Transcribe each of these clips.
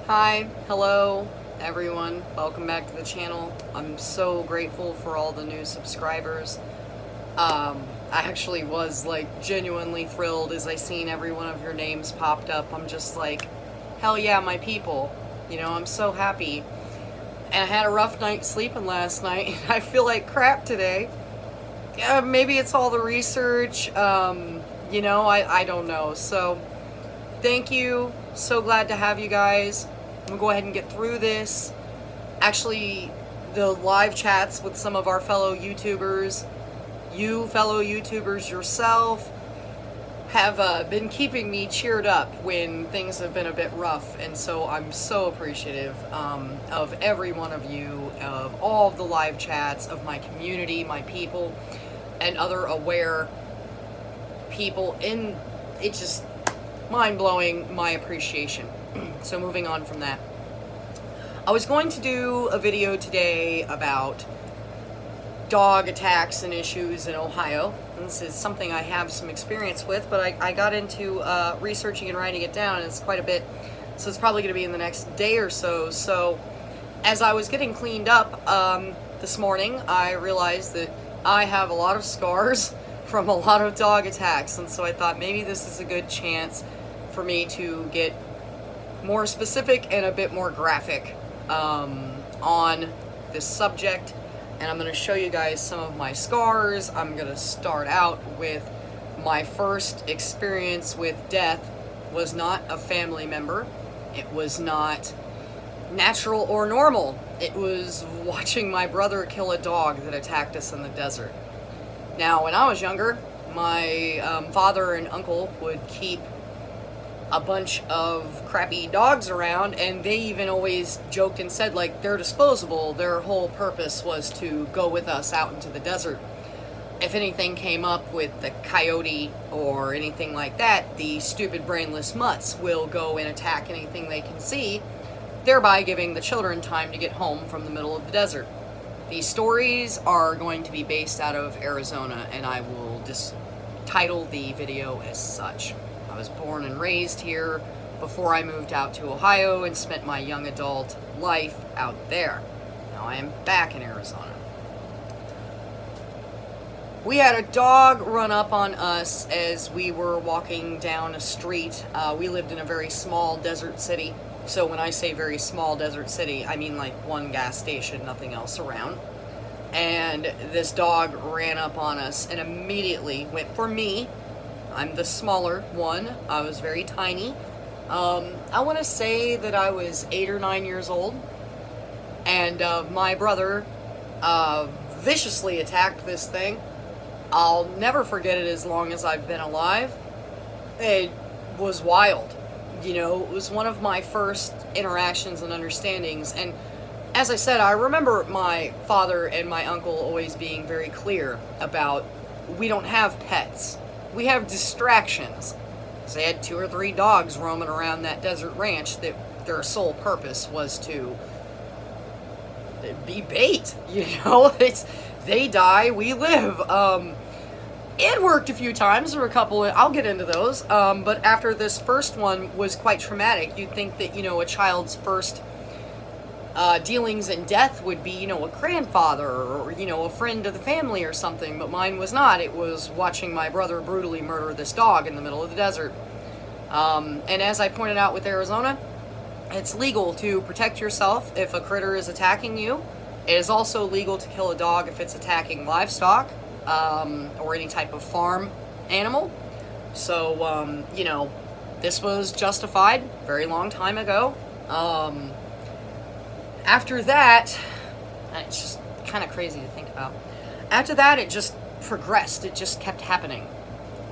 Hi, hello, everyone. Welcome back to the channel. I'm so grateful for all the new subscribers. I actually was like genuinely thrilled as I seen every one of your names popped up. I'm just like, hell yeah, my people. You know, I'm so happy. And I had a rough night sleeping last night. I feel like crap today. Maybe it's all the research. I don't know. So, thank you. So glad to have you guys. I'm gonna go ahead and get through this. Actually, the live chats with some of our fellow YouTubers, you fellow YouTubers yourself, have been keeping me cheered up when things have been a bit rough, and so I'm so appreciative of every one of you, of all of the live chats, of my community, my people, and other aware people. And it's just mind-blowing, my appreciation. So moving on from that, I was going to do a video today about dog attacks and issues in Ohio. This is something I have some experience with, but I got into researching and writing it down, and it's quite a bit, so it's probably going to be in the next day or so. So as I was getting cleaned up this morning, I realized that I have a lot of scars from a lot of dog attacks, and so I thought maybe this is a good chance for me to get more specific and a bit more graphic on this subject. And I'm going to show you guys some of my scars. I'm going to start out with my first experience with death. Was not a family member. It was not natural or normal. It was watching my brother kill a dog that attacked us in the desert. Now, when I was younger, my father and uncle would keep a bunch of crappy dogs around, and they even always joked and said, like, they're disposable. Their whole purpose was to go with us out into the desert. If anything came up with the coyote or anything like that, the stupid brainless mutts will go and attack anything they can see, thereby giving the children time to get home from the middle of the desert. These stories are going to be based out of Arizona, and I will just title the video as such. I was born and raised here before I moved out to Ohio and spent my young adult life out there. Now I am back in Arizona. We had a dog run up on us as we were walking down a street. We lived in a very small desert city. So when I say very small desert city, I mean like one gas station, nothing else around. And this dog ran up on us and immediately went for me. I'm the smaller one. I was very tiny. I want to say that I was 8 or 9 years old. And my brother viciously attacked this thing. I'll never forget it as long as I've been alive. It was wild. You know, it was one of my first interactions and understandings. And as I said, I remember my father and my uncle always being very clear about, we don't have pets. We have distractions. So they had 2 or 3 dogs roaming around that desert ranch that their sole purpose was to be bait. You know, they die, we live. It worked a few times. There were a couple, I'll get into those. But after this first one was quite traumatic. You'd think that, you know, a child's first dealings in death would be, you know, a grandfather or, you know, a friend of the family or something, but mine was not. It was watching my brother brutally murder this dog in the middle of the desert. And as I pointed out with Arizona, it's legal to protect yourself if a critter is attacking you. It is also legal to kill a dog if it's attacking livestock or any type of farm animal. So, you know, this was justified a very long time ago. After that, it's just kind of crazy to think about. After that, it just progressed. It just kept happening.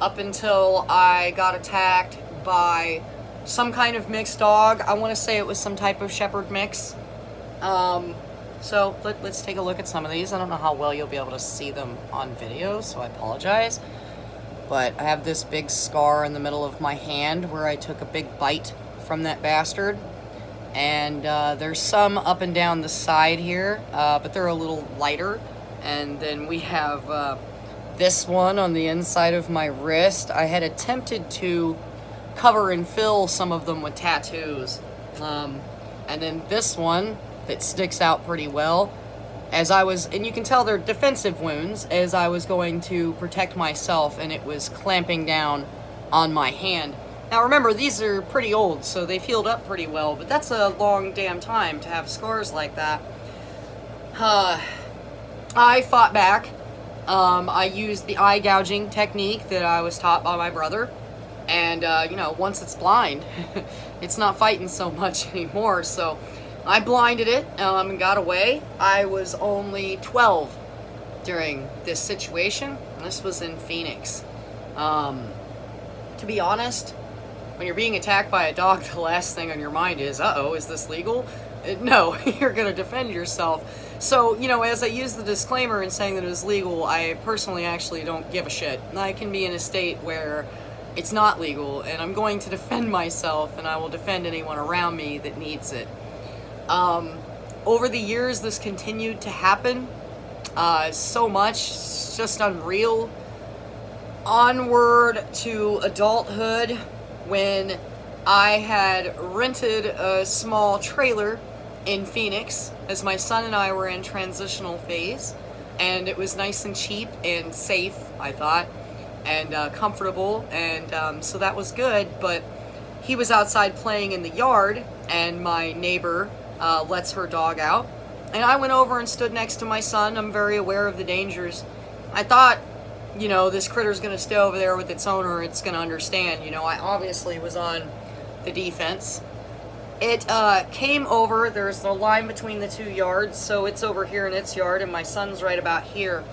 Up until I got attacked by some kind of mixed dog. I want to say it was some type of shepherd mix. So let's take a look at some of these. I don't know how well you'll be able to see them on video, so I apologize. But I have this big scar in the middle of my hand where I took a big bite from that bastard. And there's some up and down the side here, but they're a little lighter. And then we have this one on the inside of my wrist. I had attempted to cover and fill some of them with tattoos. And then this one that sticks out pretty well, and you can tell they're defensive wounds, as I was going to protect myself and it was clamping down on my hand. Now remember, these are pretty old, so they've healed up pretty well, but that's a long damn time to have scars like that. I fought back. I used the eye gouging technique that I was taught by my brother. And, once it's blind, it's not fighting so much anymore. So I blinded it and got away. I was only 12 during this situation. This was in Phoenix. To be honest, when you're being attacked by a dog, the last thing on your mind is, uh-oh, is this legal? No, you're going to defend yourself. So, as I use the disclaimer in saying that it was legal, I personally actually don't give a shit. I can be in a state where it's not legal, and I'm going to defend myself, and I will defend anyone around me that needs it. Over the years, this continued to happen so much. It's just unreal. Onward to adulthood, when I had rented a small trailer in Phoenix as my son and I were in transitional phase, and it was nice and cheap and safe, I thought, and comfortable, and so that was good. But he was outside playing in the yard, and my neighbor lets her dog out, and I went over and stood next to my son. I'm very aware of the dangers. I thought, this critter's gonna stay over there with its owner, it's gonna understand. I obviously was on the defense. It came over. There's the line between the two yards, so it's over here in its yard, and my son's right about here.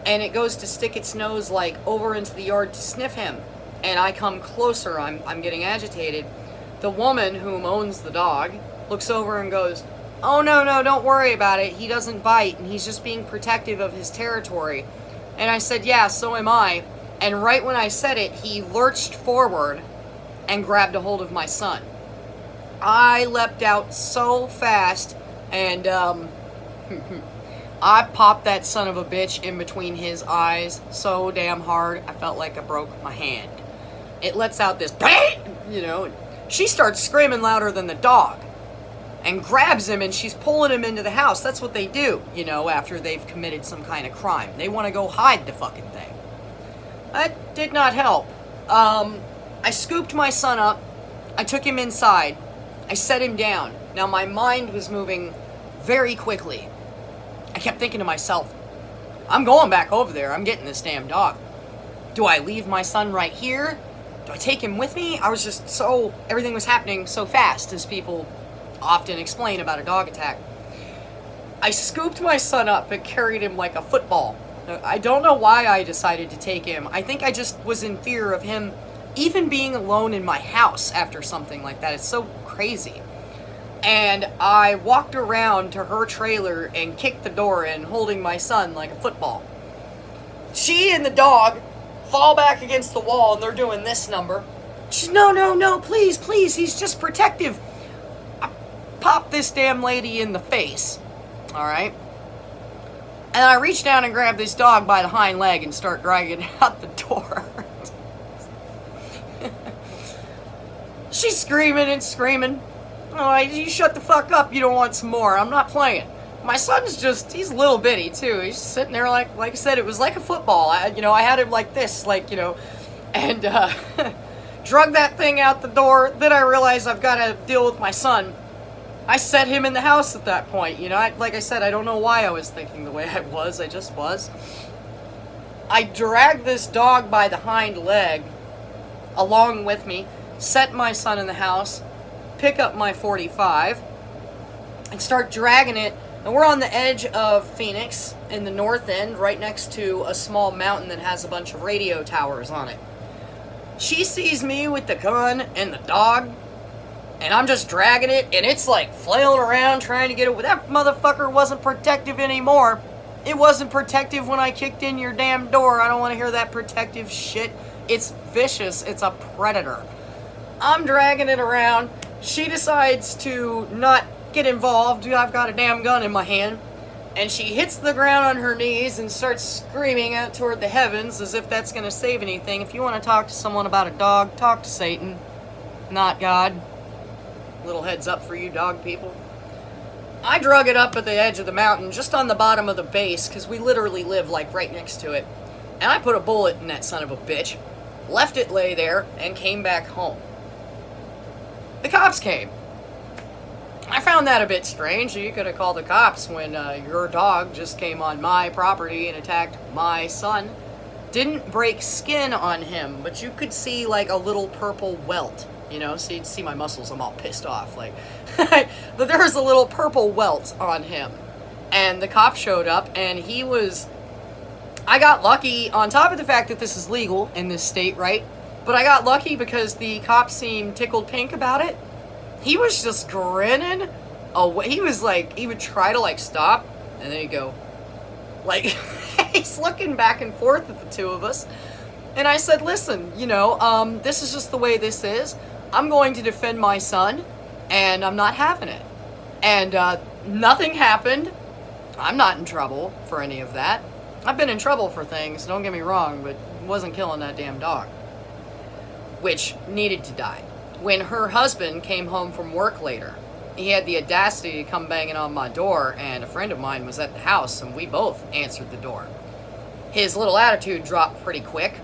And it goes to stick its nose like over into the yard to sniff him. And I come closer. I'm getting agitated. The woman whom owns the dog looks over and goes, "Oh, no, don't worry about it. He doesn't bite, and he's just being protective of his territory." And I said, "Yeah, so am I." And right when I said it, he lurched forward and grabbed a hold of my son. I leapt out so fast, and I popped that son of a bitch in between his eyes so damn hard, I felt like I broke my hand. It lets out this, she starts screaming louder than the dog, and grabs him, and she's pulling him into the house. That's what they do, after they've committed some kind of crime. They want to go hide the fucking thing. That did not help. I scooped my son up, I took him inside, I set him down. Now my mind was moving very quickly. I kept thinking to myself, I'm going back over there, I'm getting this damn dog. Do I leave my son right here? Do I take him with me? I was just everything was happening so fast, as people often explain about a dog attack. I scooped my son up and carried him like a football. I don't know why I decided to take him. I think I just was in fear of him even being alone in my house after something like that. It's so crazy. And I walked around to her trailer and kicked the door in, holding my son like a football. She and the dog fall back against the wall, and they're doing this number. She's, no, please, he's just protective. I popped this damn lady in the face, all right? And I reach down and grab this dog by the hind leg and start dragging it out the door. She's screaming and screaming. Oh, you shut the fuck up, you don't want some more. I'm not playing. My son's he's a little bitty too. He's just sitting there like I said, it was like a football. I had him like this, and drug that thing out the door. Then I realized I've got to deal with my son. I set him in the house at that point. Like I said, I don't know why I was thinking the way I was. I just was. I dragged this dog by the hind leg along with me, set my son in the house, pick up my .45, and start dragging it. And we're on the edge of Phoenix in the north end, right next to a small mountain that has a bunch of radio towers on it. She sees me with the gun and the dog, and I'm just dragging it, and it's like flailing around trying to get it. That motherfucker wasn't protective anymore. It wasn't protective when I kicked in your damn door. I don't want to hear that protective shit. It's vicious. It's a predator. I'm dragging it around. She decides to not get involved. I've got a damn gun in my hand. And she hits the ground on her knees and starts screaming out toward the heavens as if that's going to save anything. If you want to talk to someone about a dog, talk to Satan, not God. Little heads up for you dog people. I drug it up at the edge of the mountain, just on the bottom of the base, because we literally live like right next to it. And I put a bullet in that son of a bitch, left it lay there, and came back home. The cops came. I found that a bit strange. You could have called the cops when your dog just came on my property and attacked my son. Didn't break skin on him, but you could see like a little purple welt. You know, so you'd see my muscles, I'm all pissed off. Like, but there was a little purple welt on him. And the cop showed up, and he was... I got lucky, on top of the fact that this is legal in this state, right? But I got lucky because the cop seemed tickled pink about it. He was just grinning away. He was like, he would try to like stop, and then he'd go, like, he's looking back and forth at the two of us. And I said, listen, you know, this is just the way this is. I'm going to defend my son, and I'm not having it. And nothing happened. I'm not in trouble for any of that. I've been in trouble for things, don't get me wrong, but wasn't killing that damn dog. Which needed to die. When her husband came home from work later, he had the audacity to come banging on my door, and a friend of mine was at the house, and we both answered the door. His little attitude dropped pretty quick,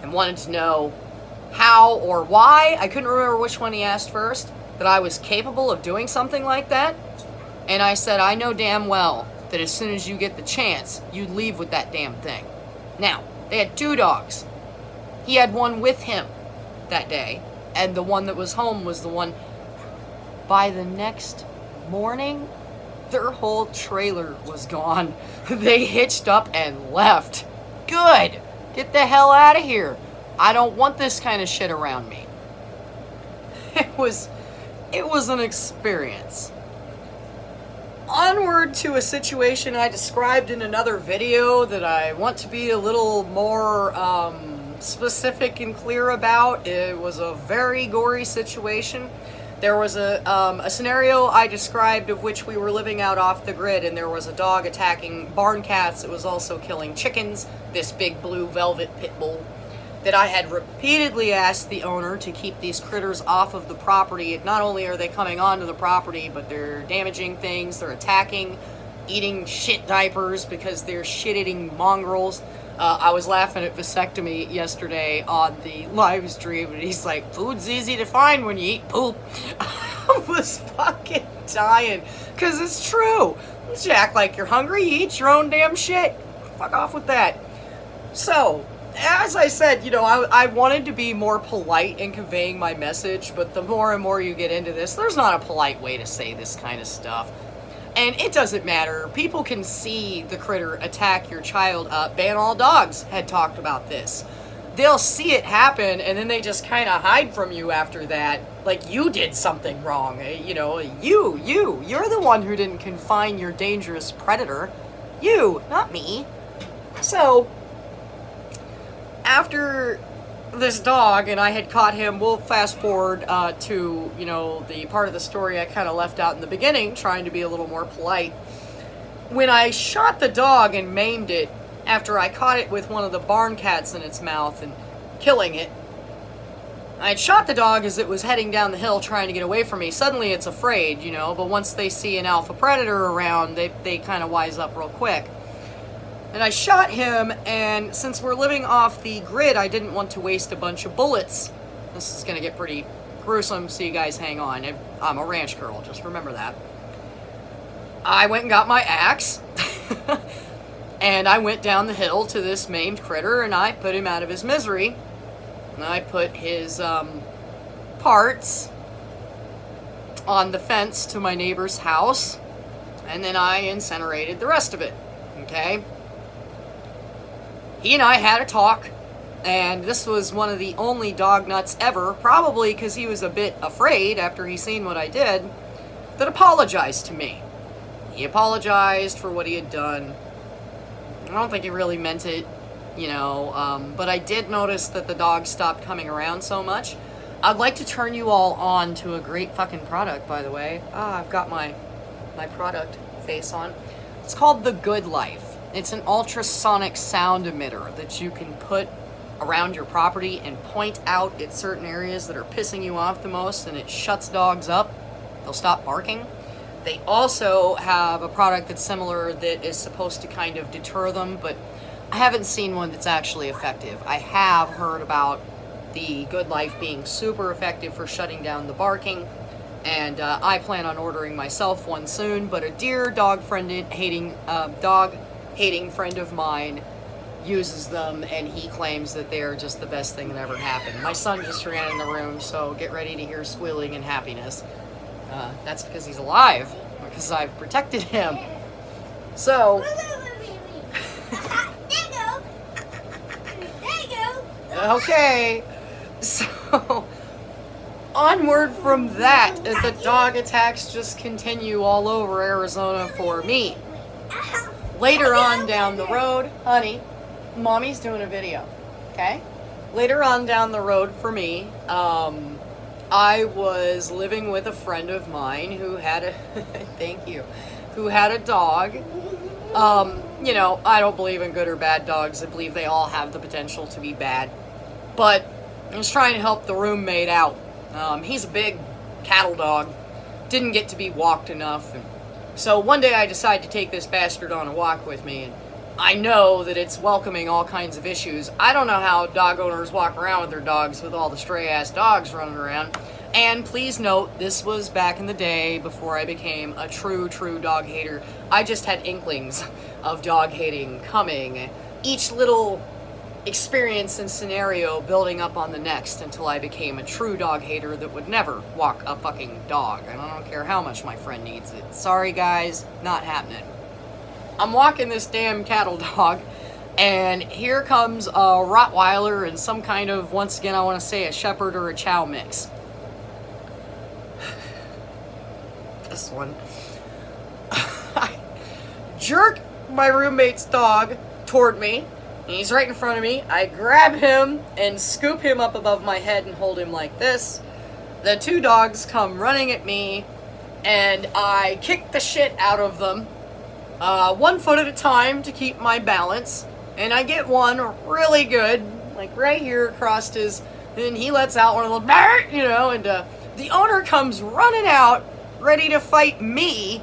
and wanted to know how or why, I couldn't remember which one he asked first, that I was capable of doing something like that. And I said, I know damn well that as soon as you get the chance, you'd leave with that damn thing. Now, they had 2 dogs. He had one with him that day, and the one that was home was the one. By the next morning, their whole trailer was gone. They hitched up and left. Good! Get the hell out of here. I don't want this kind of shit around me. It was an experience. Onward to a situation I described in another video that I want to be a little more specific and clear about. It was a very gory situation. There was a scenario I described of which we were living out off the grid, and there was a dog attacking barn cats. It was also killing chickens, this big blue velvet pit bull, that I had repeatedly asked the owner to keep these critters off of the property. Not only are they coming onto the property, but they're damaging things, they're attacking, eating shit diapers because they're shit-eating mongrels. I was laughing at vasectomy yesterday on the live stream, and he's like, food's easy to find when you eat poop. I was fucking dying, because it's true. You act like you're hungry, you eat your own damn shit. Fuck off with that. So, as I said, you know, I wanted to be more polite in conveying my message, but the more and more you get into this, there's not a polite way to say this kind of stuff. And it doesn't matter. People can see the critter attack your child. Ban All Dogs had talked about this. They'll see it happen, and then they just kind of hide from you after that. Like you did something wrong. You know, you're the one who didn't confine your dangerous predator. You, not me. So, after this dog, and I had caught him, we'll fast forward to, you know, the part of the story I kind of left out in the beginning, trying to be a little more polite. When I shot the dog and maimed it, after I caught it with one of the barn cats in its mouth and killing it, I had shot the dog as it was heading down the hill trying to get away from me. Suddenly it's afraid, you know, but once they see an alpha predator around, they kind of wise up real quick. And I shot him, and since we're living off the grid, I didn't want to waste a bunch of bullets. This is going to get pretty gruesome, so you guys hang on. I'm a ranch girl, just remember that. I went and got my axe, and I went down the hill to this maimed critter, and I put him out of his misery. And I put his parts on the fence to my neighbor's house, and then I incinerated the rest of it, okay? He and I had a talk, and this was one of the only dog nuts ever, probably because he was a bit afraid after he seen what I did, that apologized to me. He apologized for what he had done. I don't think he really meant it, you know, but I did notice that the dog stopped coming around so much. I'd like to turn you all on to a great fucking product, by the way. I've got my product face on. It's called The Good Life. It's an ultrasonic sound emitter that you can put around your property and point out at certain areas that are pissing you off the most, and it shuts dogs up. They'll stop barking. They also have a product that's similar that is supposed to kind of deter them, but I haven't seen one that's actually effective. I have heard about the Good Life being super effective for shutting down the barking, and I plan on ordering myself one soon, but a dear dog-hating friend of mine uses them, and he claims that they are just the best thing that ever happened. My son just ran in the room, so get ready to hear squealing and happiness. That's because he's alive, because I've protected him. So, okay, so onward from that, the dog attacks just continue all over Arizona for me. Later on down the road, honey, mommy's doing a video, okay? Later on down the road for me, I was living with a friend of mine who had a, thank you, who had a dog. You know, I don't believe in good or bad dogs. I believe they all have the potential to be bad. But I was trying to help the roommate out. He's a big cattle dog. Didn't get to be walked enough. And so one day I decided to take this bastard on a walk with me. And I know that it's welcoming all kinds of issues. I don't know how dog owners walk around with their dogs with all the stray-ass dogs running around. And please note, this was back in the day before I became a true dog hater. I just had inklings of dog hating coming. Each little experience and scenario building up on the next until I became a true dog hater that would never walk a fucking dog. And I don't care how much my friend needs it. Sorry guys, not happening. I'm walking this damn cattle dog, and here comes a Rottweiler and some kind of, once again I want to say, a Shepherd or a Chow mix. This one. I jerk my roommate's dog toward me. He's right in front of me. I grab him and scoop him up above my head and hold him like this. The two dogs come running at me, and I kick the shit out of them. 1 foot at a time to keep my balance. And I get one really good, like right here across his, and he lets out one of those, you know, and the owner comes running out, ready to fight me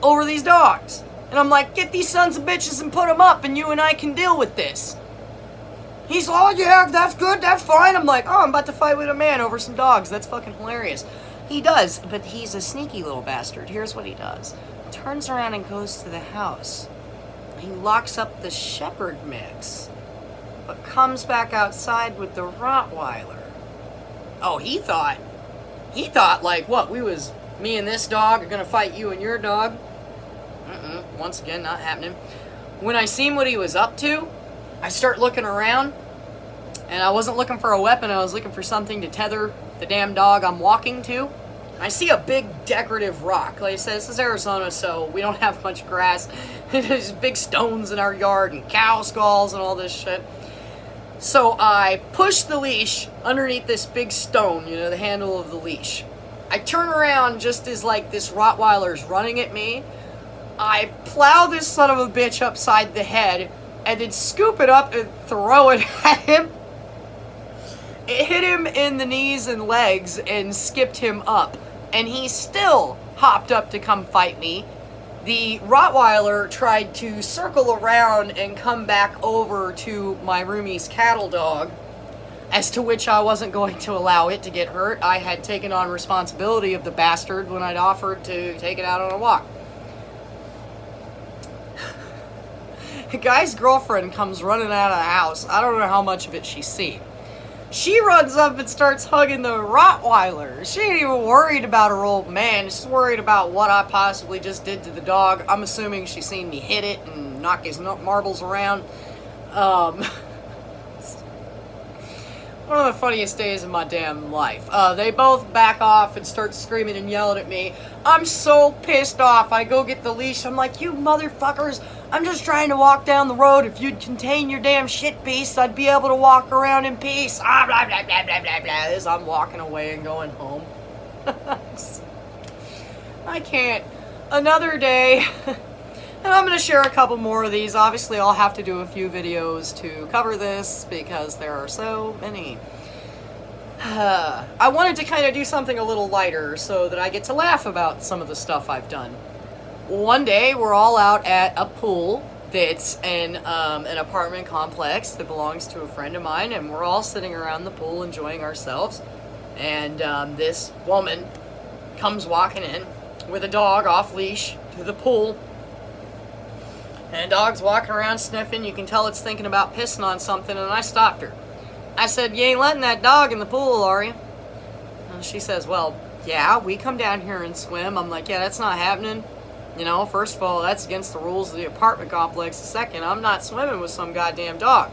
over these dogs. And I'm like, get these sons of bitches and put them up, and you and I can deal with this. He's all, oh, yeah, that's good, that's fine. I'm like, oh, I'm about to fight with a man over some dogs. That's fucking hilarious. He does, but he's a sneaky little bastard. Here's what he does. Turns around and goes to the house. He locks up the Shepherd mix, but comes back outside with the Rottweiler. Oh, he thought like, what, me and this dog are gonna fight you and your dog? Once again, not happening. When I seen what he was up to, I start looking around, and I wasn't looking for a weapon, I was looking for something to tether the damn dog I'm walking to. I see a big decorative rock. Like I said, this is Arizona, so we don't have much grass. There's big stones in our yard and cow skulls and all this shit. So I push the leash underneath this big stone, you know, the handle of the leash. I turn around just as like this Rottweiler's running at me. I plow this son of a bitch upside the head and then scoop it up and throw it at him. It hit him in the knees and legs and skipped him up. And he still hopped up to come fight me. The Rottweiler tried to circle around and come back over to my roomie's cattle dog, as to which I wasn't going to allow it to get hurt. I had taken on responsibility of the bastard when I'd offered to take it out on a walk. The guy's girlfriend comes running out of the house. I don't know how much of it she's seen. She runs up and starts hugging the Rottweiler. She ain't even worried about her old man. She's worried about what I possibly just did to the dog. I'm assuming she's seen me hit it and knock his marbles around. One of the funniest days of my damn life. They both back off and start screaming and yelling at me. I'm so pissed off. I go get the leash. I'm like, you motherfuckers, I'm just trying to walk down the road. If you'd contain your damn shit beast, I'd be able to walk around in peace. Blah, blah, blah, blah, blah, blah, blah, as I'm walking away and going home. I can't. Another day. And I'm going to share a couple more of these. Obviously, I'll have to do a few videos to cover this because there are so many. I wanted to kind of do something a little lighter so that I get to laugh about some of the stuff I've done. One day, we're all out at a pool that's in an apartment complex that belongs to a friend of mine, and we're all sitting around the pool enjoying ourselves. And this woman comes walking in with a dog off leash to the pool. And the dog's walking around sniffing. You can tell it's thinking about pissing on something, and I stopped her. I said, "You ain't letting that dog in the pool, are you?" And she says, "Well, yeah, we come down here and swim." I'm like, "Yeah, that's not happening. You know, first of all, that's against the rules of the apartment complex. Second, I'm not swimming with some goddamn dog.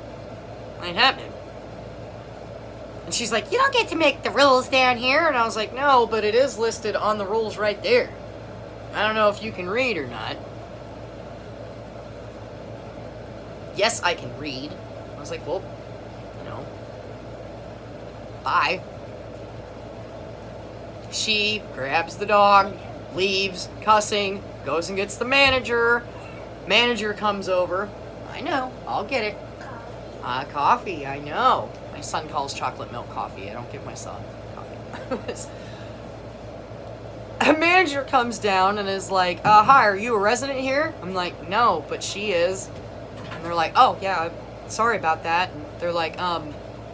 Ain't happening." And she's like, "You don't get to make the rules down here." And I was like, "No, but it is listed on the rules right there. I don't know if you can read or not." "Yes, I can read." I was like, "Well, you know, bye." She grabs the dog, leaves, cussing, goes and gets the manager. Manager comes over. "I know, I'll get it." Coffee, I know. My son calls chocolate milk coffee. I don't give my son coffee. A manager comes down and is like, "Hi, are you a resident here?" I'm like, "No, but she is." And they're like, "Oh, yeah, sorry about that." And they're like,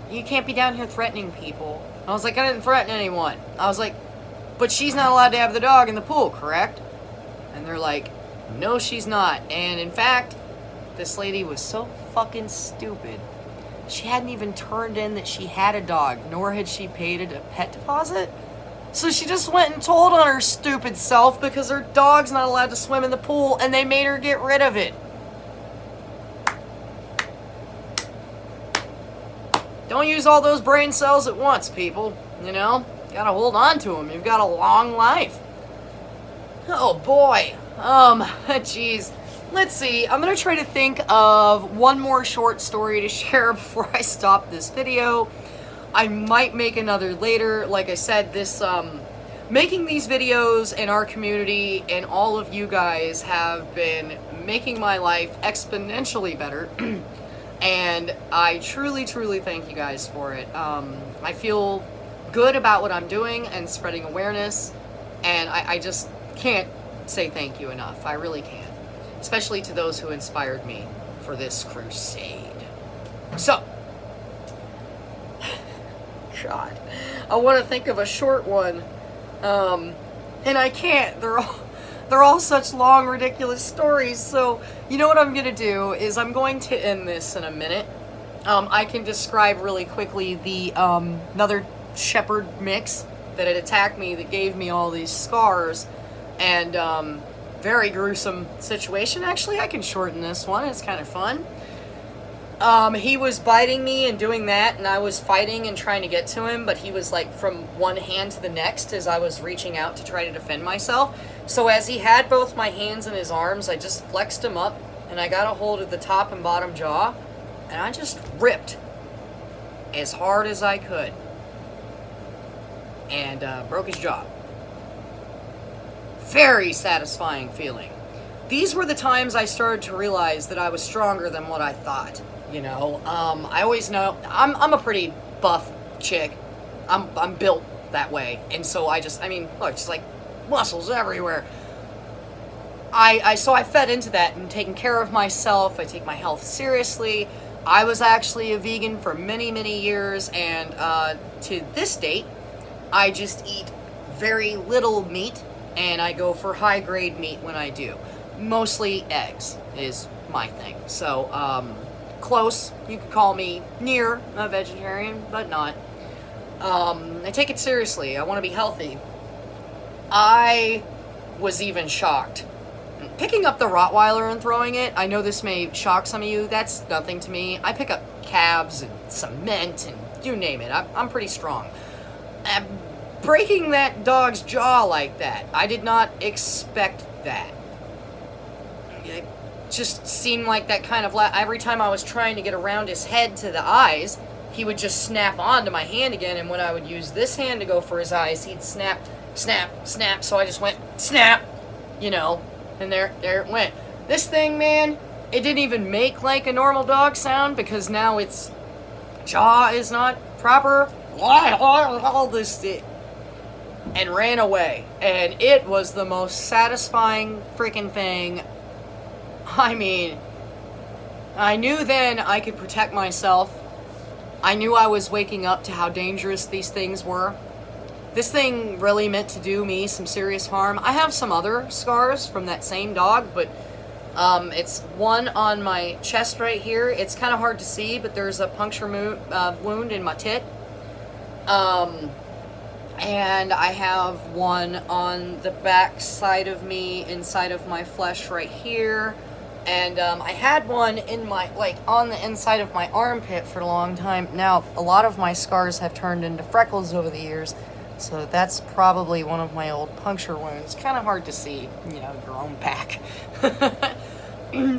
"You can't be down here threatening people." I was like, "I didn't threaten anyone." I was like, "But she's not allowed to have the dog in the pool, correct?" And they're like, "No, she's not." And in fact, this lady was so fucking stupid. She hadn't even turned in that she had a dog, nor had she paid a pet deposit. So she just went and told on her stupid self because her dog's not allowed to swim in the pool, and they made her get rid of it. Don't use all those brain cells at once, people. You know? Gotta hold on to them. You've got a long life. Oh boy. Jeez. Let's see. I'm gonna try to think of one more short story to share before I stop this video. I might make another later. Like I said, this making these videos in our community and all of you guys have been making my life exponentially better. And I truly, truly thank you guys for it. I feel good about what I'm doing and spreading awareness, and I just can't say thank you enough. I really can't. Especially to those who inspired me for this crusade. So, God, I want to think of a short one, and I can't. They're all such long, ridiculous stories. So, you know what I'm gonna do is I'm going to end this in a minute. I can describe really quickly the another shepherd mix that had attacked me that gave me all these scars, and very gruesome situation. Actually, I can shorten this one. It's kind of fun. He was biting me and doing that, and I was fighting and trying to get to him, but he was like from one hand to the next as I was reaching out to try to defend myself. So as he had both my hands in his arms, I just flexed him up, and I got a hold of the top and bottom jaw, and I just ripped as hard as I could, and broke his jaw. Very satisfying feeling. These were the times I started to realize that I was stronger than what I thought. You know, I always know I'm a pretty buff chick. I'm built that way, and so I mean, look, just like muscles everywhere. So I fed into that and taking care of myself. I take my health seriously. I was actually a vegan for many, many years, and to this date, I just eat very little meat, and I go for high-grade meat when I do. Mostly eggs is my thing. So, close. You could call me near a vegetarian, but not. I take it seriously. I want to be healthy. I was even shocked. Picking up the Rottweiler and throwing it, I know this may shock some of you. That's nothing to me. I pick up calves and cement and you name it. I'm pretty strong. Breaking that dog's jaw like that, I did not expect that. It just seemed like that kind of... every time I was trying to get around his head to the eyes, he would just snap onto my hand again, and when I would use this hand to go for his eyes, he'd snap, snap, snap, so I just went, snap, you know, and there it went. This thing, man, it didn't even make like a normal dog sound because now its jaw is not proper. All this, and ran away. And it was the most satisfying freaking thing. I mean, I knew then I could protect myself. I knew I was waking up to how dangerous these things were. This thing really meant to do me some serious harm. I have some other scars from that same dog, but it's one on my chest right here. It's kind of hard to see, but there's a puncture wound in my tit. And I have one on the back side of me, inside of my flesh right here. And I had one in my, like, on the inside of my armpit for a long time. Now, a lot of my scars have turned into freckles over the years. So that's probably one of my old puncture wounds. Kind of hard to see, you know, your own back.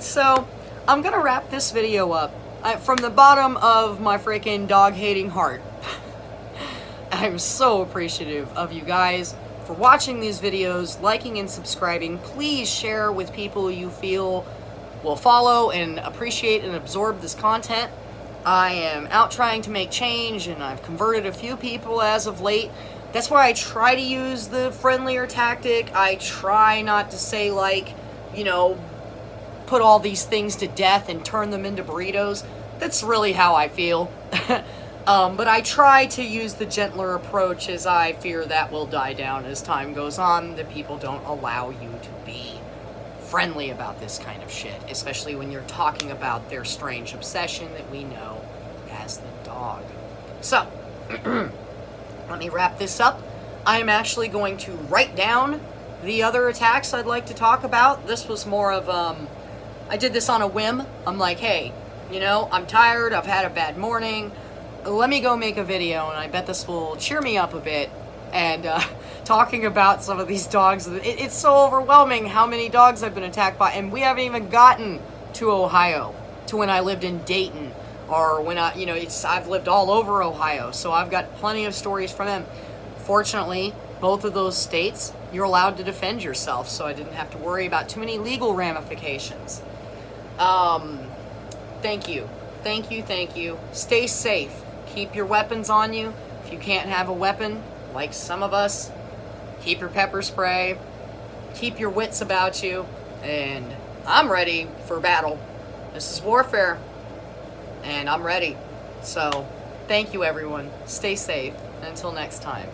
So, I'm going to wrap this video up from the bottom of my freaking dog-hating heart. I'm so appreciative of you guys for watching these videos, liking and subscribing. Please share with people you feel will follow and appreciate and absorb this content. I am out trying to make change, and I've converted a few people as of late. That's why I try to use the friendlier tactic. I try not to say, like, you know, put all these things to death and turn them into burritos. That's really how I feel. But I try to use the gentler approach, as I fear that will die down as time goes on. The people don't allow you to be friendly about this kind of shit, especially when you're talking about their strange obsession that we know as the dog. So, let me wrap this up. I am actually going to write down the other attacks I'd like to talk about. This was more of, I did this on a whim. I'm like, hey, you know, I'm tired, I've had a bad morning, let me go make a video, and I bet this will cheer me up a bit. And talking about some of these dogs, it's so overwhelming how many dogs I've been attacked by, and we haven't even gotten to Ohio, to when I lived in Dayton, or when I, you know, I've lived all over Ohio, so I've got plenty of stories from them. Fortunately, both of those states, you're allowed to defend yourself, so I didn't have to worry about too many legal ramifications. Thank you. Thank you, thank you. Stay safe. Keep your weapons on you. If you can't have a weapon, like some of us, keep your pepper spray. Keep your wits about you. And I'm ready for battle. This is warfare. And I'm ready. So, thank you everyone. Stay safe. Until next time.